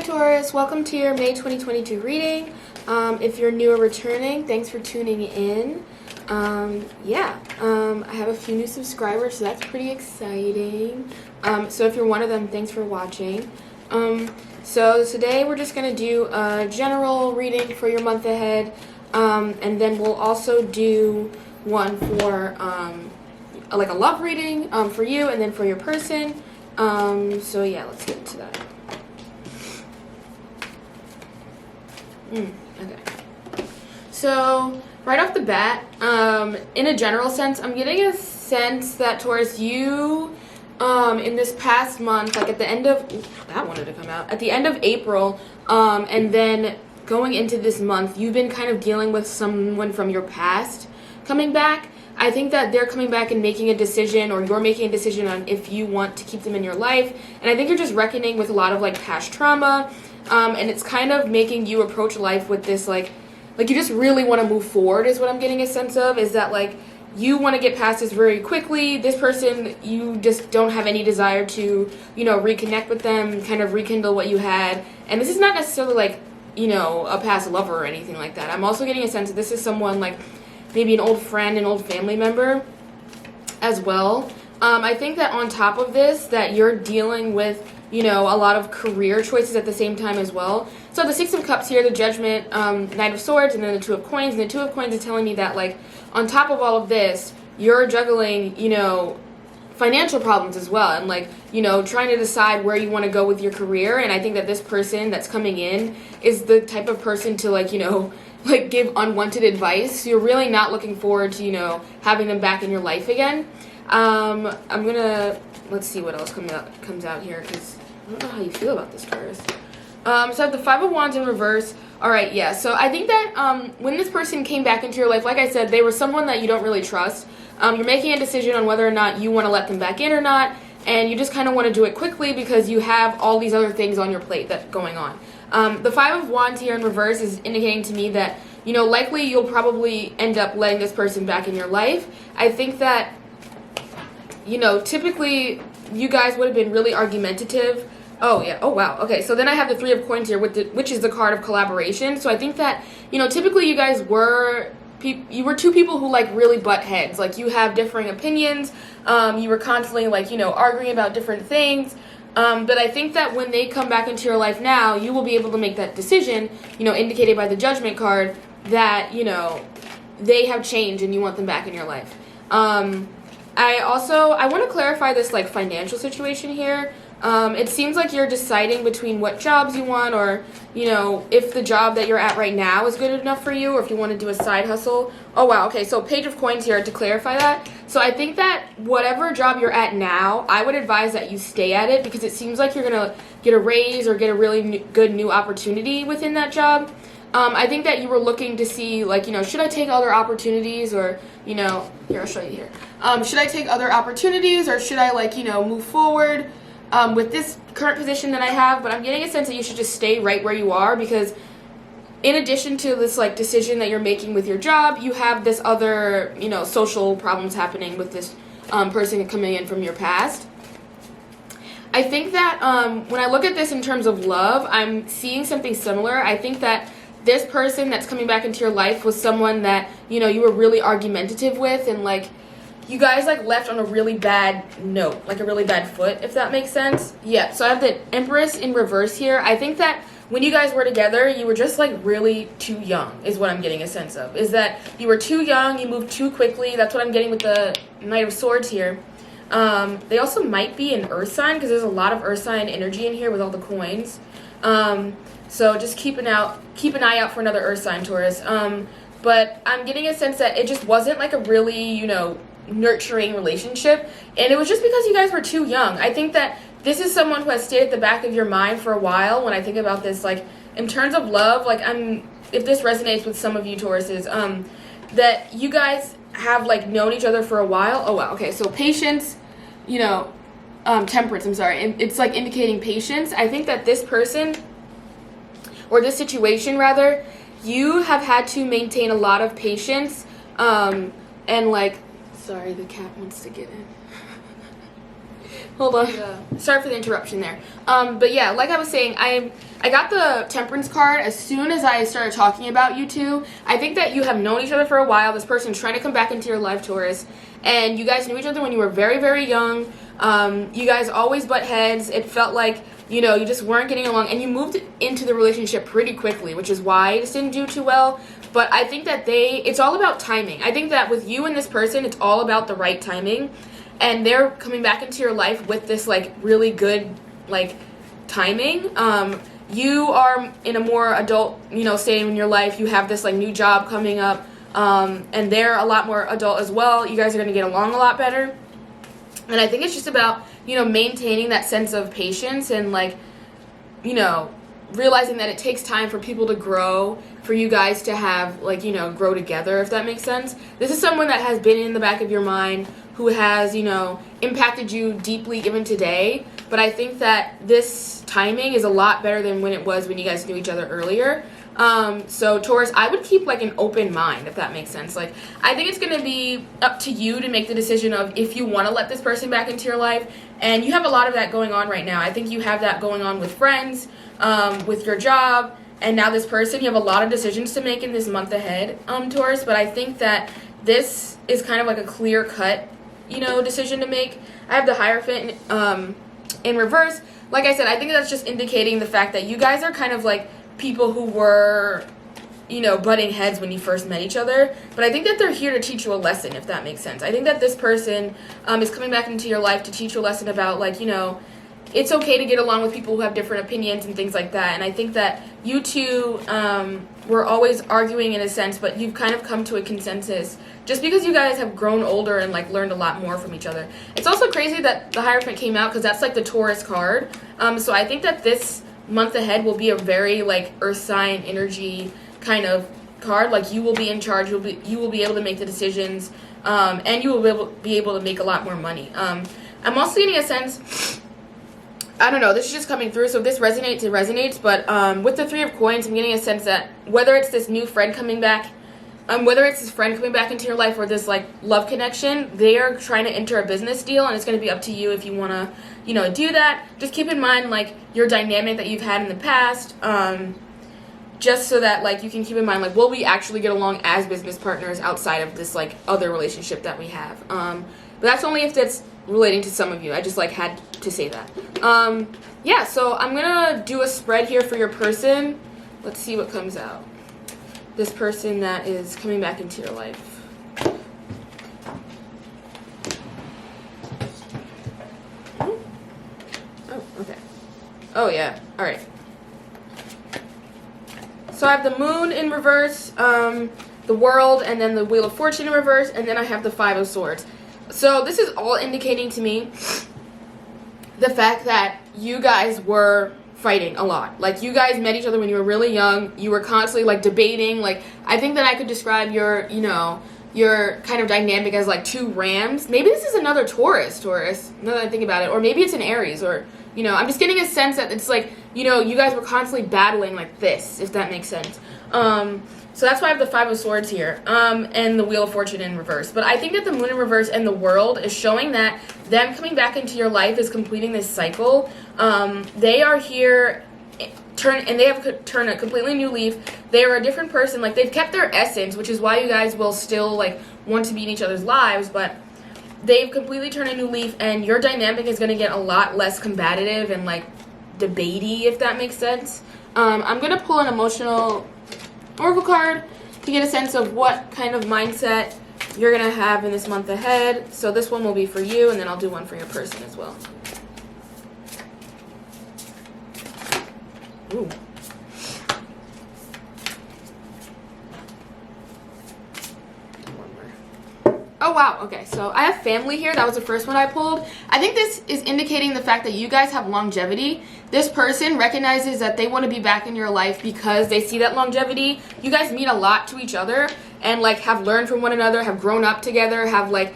Taurus, welcome to your May 2022 reading. If you're new or returning, thanks for tuning in. I have a few new subscribers, so that's pretty exciting. So if you're one of them, thanks for watching. So today we're just going to do a general reading for your month ahead, and then we'll also do one for like a love reading for you and then for your person. So yeah, let's get into that. Okay. So right off the bat, in a general sense, I'm getting a sense that Taurus, you in this past month, like at the end of at the end of April, and then going into this month, you've been kind of dealing with someone from your past coming back. I think that they're coming back and making a decision, or you're making a decision on if you want to keep them in your life. And I think you're just reckoning with a lot of like past trauma, and it's kind of making you approach life with this like you just really want to move forward is what I'm getting a sense of, is that like you want to get past this very quickly. This person, you just don't have any desire to, reconnect with them, kind of rekindle what you had. And this is not necessarily like, a past lover or anything like that. I'm also getting a sense that this is someone like maybe an old friend, an old family member as well. I think that on top of this, that you're dealing with, a lot of career choices at the same time as well. So the Six of Cups here, the Judgment, Knight of Swords, and then the Two of Coins. And the Two of Coins is telling me that, like, on top of all of this, you're juggling, financial problems as well. And, like, trying to decide where you want to go with your career. And I think that this person that's coming in is the type of person to, like, give unwanted advice. So you're really not looking forward to, having them back in your life again. Let's see what else comes out here, because I don't know how you feel about this, Taurus. So I have the Five of Wands in reverse. All right, yeah. So I think that when this person came back into your life, like I said, they were someone that you don't really trust. You're making a decision on whether or not you want to let them back in or not, and you just kind of want to do it quickly because you have all these other things on your plate that's going on. The Five of Wands here in reverse is indicating to me that, likely you'll probably end up letting this person back in your life. I think that, typically you guys would have been really argumentative. Oh, yeah. Oh, wow. Okay, so then I have the Three of Coins here, which is the card of collaboration. So I think that, typically you guys were two people who, like, really butt heads. Like, you have differing opinions. You were constantly, like, arguing about different things. But I think that when they come back into your life now, you will be able to make that decision, indicated by the Judgment card, that, they have changed and you want them back in your life. I want to clarify this, like, financial situation here. It seems like you're deciding between what jobs you want, or, if the job that you're at right now is good enough for you, or if you want to do a side hustle. Oh, wow. Okay, so Page of Coins here to clarify that. So I think that whatever job you're at now, I would advise that you stay at it, because it seems like you're going to get a raise or get a really good new opportunity within that job. I think that you were looking to see, like, should I take other opportunities, or, here, I'll show you here. Should I take other opportunities, or should I, like, move forward with this current position that I have? But I'm getting a sense that you should just stay right where you are, because in addition to this, like, decision that you're making with your job, you have this other, social problems happening with this person coming in from your past. I think that when I look at this in terms of love, I'm seeing something similar. I think that this person that's coming back into your life was someone that, you were really argumentative with, and, like, you guys, like, left on a really bad note, like a really bad foot, if that makes sense. Yeah, so I have the Empress in reverse here. I think that when you guys were together, you were just, like, really too young, is what I'm getting a sense of. Is that you were too young, you moved too quickly. That's what I'm getting with the Knight of Swords here. They also might be an Earth sign, because there's a lot of Earth sign energy in here with all the coins. So just keep an eye out for another Earth sign, Taurus. But I'm getting a sense that it just wasn't, like, a really, nurturing relationship, and it was just because you guys were too young. I think that this is someone who has stayed at the back of your mind for a while. When I think about this, like, in terms of love, like, if this resonates with some of you Tauruses, that you guys have, like, known each other for a while. Oh, wow. Okay, so patience, temperance, I'm sorry, and it's, like, indicating patience. I think that this person, or this situation rather, you have had to maintain a lot of patience, and, like, sorry, the cat wants to get in. Hold on. Yeah. Sorry for the interruption there. But yeah, like I was saying, I got the Temperance card as soon as I started talking about you two. I think that you have known each other for a while. This person's trying to come back into your life, Taurus. And you guys knew each other when you were very, very young. You guys always butt heads. It felt like, you know, you just weren't getting along. And you moved into the relationship pretty quickly, which is why it just didn't do too well. But I think that it's all about timing. I think that with you and this person, it's all about the right timing. And they're coming back into your life with this, like, really good, like, timing. You are in a more adult, you know, state in your life. You have this, like, new job coming up. And they're a lot more adult as well. You guys are going to get along a lot better. And I think it's just about, you know, maintaining that sense of patience and, like, you know, realizing that it takes time for people to grow, for you guys to have, like, you know, grow together, if that makes sense. This is someone that has been in the back of your mind, who has, you know, impacted you deeply even today. But I think that this timing is a lot better than when it was when you guys knew each other earlier. So Taurus, I would keep, like, an open mind, if that makes sense. Like, I think it's going to be up to you to make the decision of if you want to let this person back into your life. And you have a lot of that going on right now. I think you have that going on with friends, with your job, and now this person. You have a lot of decisions to make in this month ahead, Taurus. But I think that this is kind of like a clear-cut, you know, decision to make. I have the Hierophant in reverse. Like I said, I think that's just indicating the fact that you guys are kind of like people who were, you know, butting heads when you first met each other. But I think that they're here to teach you a lesson, if that makes sense. I think that this person is coming back into your life to teach you a lesson about, like, you know, it's okay to get along with people who have different opinions and things like that. And I think that you two were always arguing in a sense, but you've kind of come to a consensus just because you guys have grown older and, like, learned a lot more from each other. It's also crazy that the Hierophant came out because that's, like, the Taurus card. So I think that this month ahead will be a very, like, earth sign energy kind of card. Like, you will be in charge. You will be able to make the decisions, and you will be able to make a lot more money. I'm also getting a sense, I don't know, this is just coming through, so if this resonates, it resonates, but with the Three of Coins, I'm getting a sense that whether it's this new friend coming back, whether it's this friend coming back into your life or this, like, love connection, they are trying to enter a business deal, and it's going to be up to you if you want to, you know, do that. Just keep in mind, like, your dynamic that you've had in the past, just so that, like, you can keep in mind, like, will we actually get along as business partners outside of this, like, other relationship that we have. But that's only if that's relating to some of you. I just, like, had to say that. Yeah, so I'm going to do a spread here for your person. Let's see what comes out. This person that is coming back into your life. Oh, okay. Oh, yeah. All right. So I have the Moon in reverse, the World, and then the Wheel of Fortune in reverse, and then I have the Five of Swords. So this is all indicating to me the fact that you guys were fighting a lot. Like, you guys met each other when you were really young. You were constantly, like, debating. Like, I think that I could describe your, you know, your kind of dynamic as, like, two rams. Maybe this is another Taurus, now that I think about it. Or maybe it's an Aries, or, you know, I'm just getting a sense that it's like, you know, you guys were constantly battling like this, if that makes sense. So that's why I have the Five of Swords here, and the Wheel of Fortune in reverse. But I think that the Moon in reverse and the World is showing that them coming back into your life is completing this cycle. They are here, and they have turned a completely new leaf. They are a different person. Like, they've kept their essence, which is why you guys will still, like, want to be in each other's lives, but they've completely turned a new leaf, and your dynamic is going to get a lot less combative and, like, debatey, if that makes sense. I'm going to pull an emotional oracle card to get a sense of what kind of mindset you're going to have in this month ahead. So this one will be for you, and then I'll do one for your person as well. Ooh. Oh, wow. Okay, so I have family here. That was the first one I pulled. I think this is indicating the fact that you guys have longevity. This person recognizes that they want to be back in your life because they see that longevity. You guys mean a lot to each other and, like, have learned from one another, have grown up together, have, like,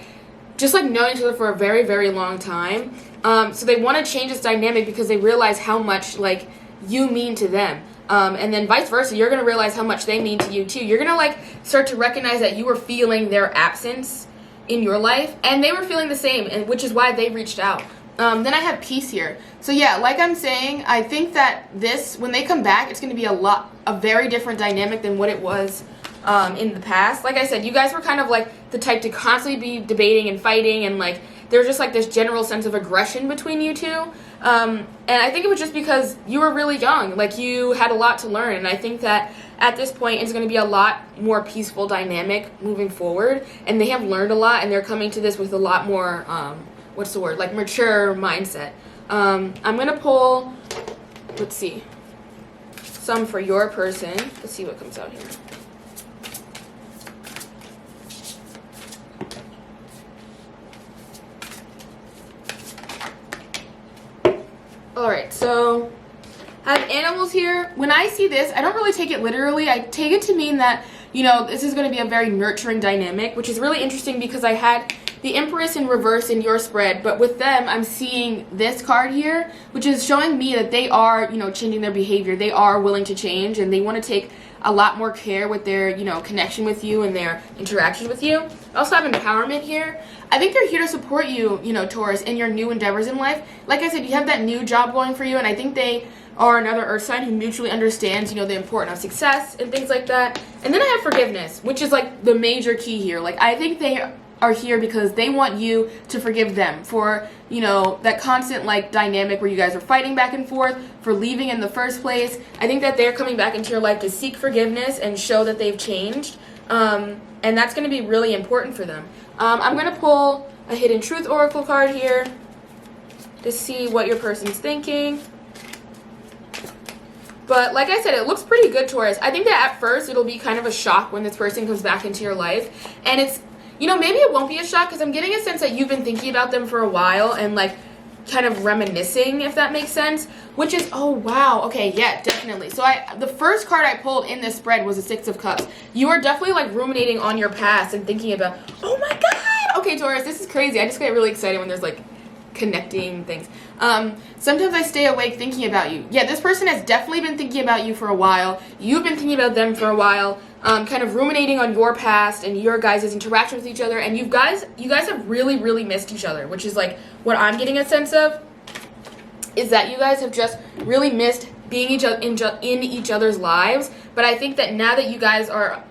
just, like, known each other for a very, very long time. So they want to change this dynamic because they realize how much, like, you mean to them. And then vice versa, you're going to realize how much they mean to you, too. You're going to, like, start to recognize that you were feeling their absence in your life, and they were feeling the same, and which is why they reached out. Then I have peace here. So yeah, like I'm saying, I think that this, when they come back, it's going to be a very different dynamic than what it was in the past. Like I said, you guys were kind of like the type to constantly be debating and fighting, and like there was just like this general sense of aggression between you two. And I think it was just because you were really young, like you had a lot to learn, and I think that at this point it's going to be a lot more peaceful dynamic moving forward, and they have learned a lot, and they're coming to this with a lot more what's the word, like mature mindset. I'm going to pull, let's see, some for your person. Let's see what comes out here. Alright, so I have animals here. When I see this, I don't really take it literally. I take it to mean that, you know, this is going to be a very nurturing dynamic, which is really interesting because I had the Empress in reverse in your spread, but with them, I'm seeing this card here, which is showing me that they are, you know, changing their behavior. They are willing to change, and they want to take a lot more care with their, you know, connection with you and their interactions with you. I also have empowerment here. I think they're here to support you, you know, Taurus, in your new endeavors in life. Like I said, you have that new job going for you, and I think they are another earth sign who mutually understands, you know, the importance of success and things like that. And then I have forgiveness, which is like the major key here. Like, I think they are here because they want you to forgive them for, you know, that constant like dynamic where you guys are fighting back and forth, for leaving in the first place. I think that they're coming back into your life to seek forgiveness and show that they've changed, and that's going to be really important for them. I'm going to pull a Hidden Truth Oracle card here to see what your person's thinking. But like I said, it looks pretty good, Taurus. I think that at first it'll be kind of a shock when this person comes back into your life, and it's, you know, maybe it won't be a shock because I'm getting a sense that you've been thinking about them for a while and like kind of reminiscing, if that makes sense, which is, oh wow, okay, yeah, definitely. So the first card I pulled in this spread was a Six of Cups. You are definitely like ruminating on your past and thinking about, oh my god, okay, Taurus, this is crazy. I just get really excited when there's like connecting things. Sometimes I stay awake thinking about you. Yeah, this person has definitely been thinking about you for a while. You've been thinking about them for a while, kind of ruminating on your past and your guys' interaction with each other, and you guys have really missed each other, which is like what I'm getting a sense of, is that you guys have just really missed being in each other's lives. But I think that now that you guys are,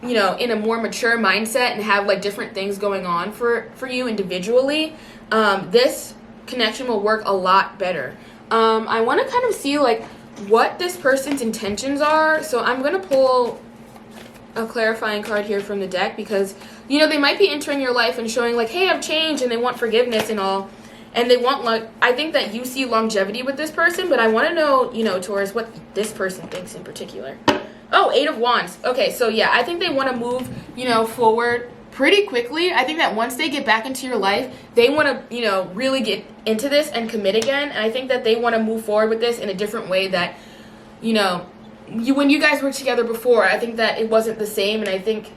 you know, in a more mature mindset and have like different things going on for you individually, this connection will work a lot better. I want to kind of see like what this person's intentions are, so I'm going to pull a clarifying card here from the deck, because, you know, they might be entering your life and showing like, hey, I've changed, and they want forgiveness and all, and they want, like, I think that you see longevity with this person, but I want to know, you know, Taurus, what this person thinks in particular. Oh, Eight of Wands. Okay, so yeah, I think they want to move, you know, forward pretty quickly. I think that once they get back into your life, they want to, you know, really get into this and commit again, and I think that they want to move forward with this in a different way that, you know, when you guys were together before, I think that it wasn't the same, and I think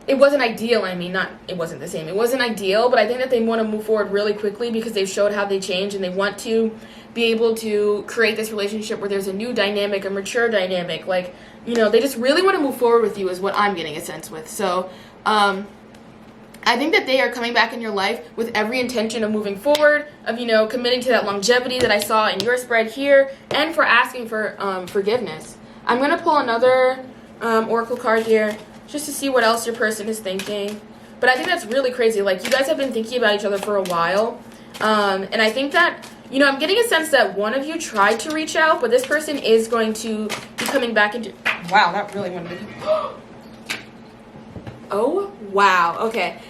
it wasn't ideal. I mean, not it wasn't the same. It wasn't ideal, but I think that they want to move forward really quickly because they've showed how they changed, and they want to be able to create this relationship where there's a new dynamic, a mature dynamic. Like, you know, they just really want to move forward with you is what I'm getting a sense with. So, I think that they are coming back in your life with every intention of moving forward, of, you know, committing to that longevity that I saw in your spread here, and for asking for forgiveness. I'm going to pull another oracle card here just to see what else your person is thinking. But I think that's really crazy. Like, you guys have been thinking about each other for a while, and I think that, you know, I'm getting a sense that one of you tried to reach out, but this person is going to be coming back into... Wow, that really wanted to... Oh, wow. Okay.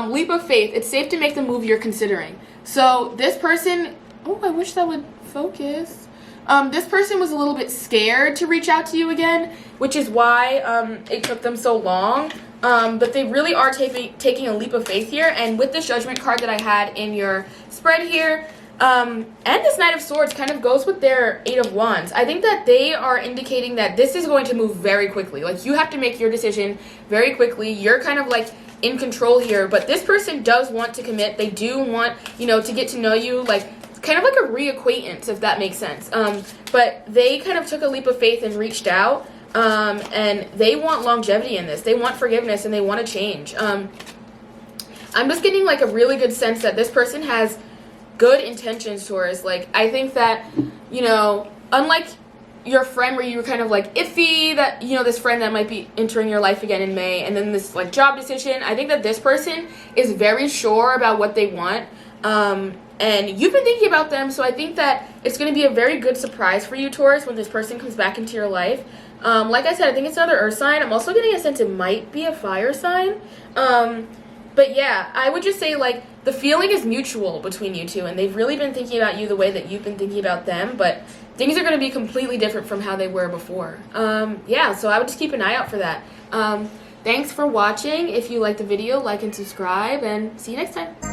Leap of faith. It's safe to make the move you're considering. So this person... Oh, I wish that would focus. This person was a little bit scared to reach out to you again, which is why it took them so long. But they really are taking a leap of faith here. And with this Judgment card that I had in your spread here, and this Knight of Swords kind of goes with their Eight of Wands. I think that they are indicating that this is going to move very quickly. Like, you have to make your decision very quickly. You're kind of like in control here, but this person does want to commit. They do want, you know, to get to know you, like kind of like a reacquaintance, if that makes sense. But they kind of took a leap of faith and reached out, and they want longevity in this. They want forgiveness, and they want to change. I'm just getting like a really good sense that this person has good intentions, Taurus. Like, I think that, you know, unlike your friend where you were kind of like iffy that, you know, this friend that might be entering your life again in May, and then this like job decision, I think that this person is very sure about what they want, and you've been thinking about them, so I think that it's going to be a very good surprise for you, Taurus, when this person comes back into your life. Like I said, I think it's another earth sign. I'm also getting a sense it might be a fire sign. But yeah, I would just say, like, the feeling is mutual between you two, and they've really been thinking about you the way that you've been thinking about them, but things are going to be completely different from how they were before. Yeah, so I would just keep an eye out for that. Thanks for watching. If you liked the video, like and subscribe, and see you next time.